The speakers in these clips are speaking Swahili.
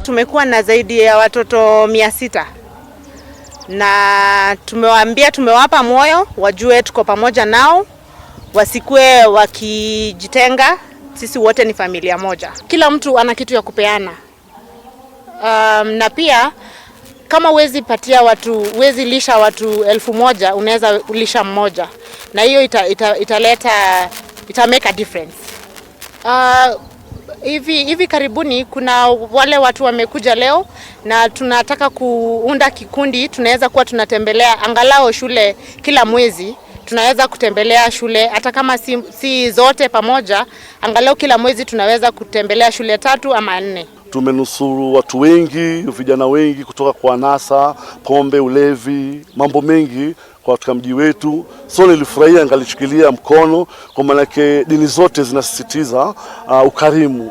Tumekuwa na zaidi ya watoto 600 na tumewapa moyo wajue tuko pamoja nao, wasikue wakijitenga, sisi wote ni familia moja. Kila mtu ana kitu ya kupeana. Na pia kama huwezi lisha watu 1000, unaweza lisha mmoja, na hiyo ita make a difference. Hivi karibuni kuna wale watu wamekuja leo na tunataka kuunda kikundi. Tunaweza kuwa tunatembelea angalau shule kila mwezi. Tunaweza kutembelea shule hata kama si zote pamoja, angalau kila mwezi tunaweza kutembelea shule 3 ama 4. Tumenusuru watu wengi, vijana wengi kutoka kwa anasa, pombe, ulevi, mambo mengi katika mji wetu. So nilifurahia ngalichukilia mkono, kwa maana dini zote zinasisitiza ukarimu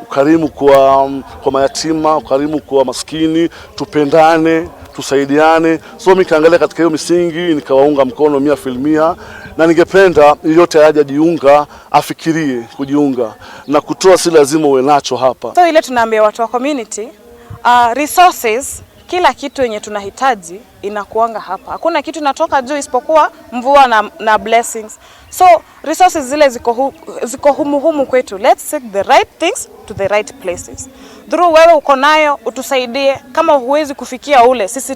kwa mayatima, ukarimu kwa maskini, tupendane, tusaidiane. So mimi kaangalia katika hiyo misingi, nikawaunga mkono 100%, na ningependa yote aje jiunga, afikirie kujiunga, na kutoa si lazima uwe nacho hapa. So ile tunaambia watu wa community, resources, kila kitu yenye tunahitaji inakuanga hapa. Hakuna kitu inatoka juu isipokuwa mvua na blessings. So resources zile ziko humu kwetu. Let's seek the right things to the right places. Through wewe uko nayo utusaidie. Kama huwezi kufikia ule, sisi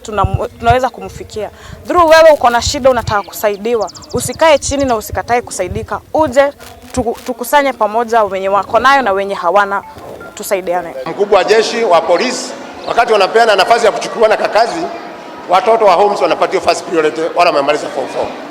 tunaweza kumfikia. Through wewe uko na shida unataka kusaidiwa, usikae chini na usikatae kusaidika. Uje tukusanye pamoja, wenye wako nayo na wenye hawana, tusaidiane. Mkubwa wa jeshi wa polisi wakati wanapeana nafasi ya kuchukuana kakazi, watoto wa homes wanapatiwa first priority wala wamemaliza form 4.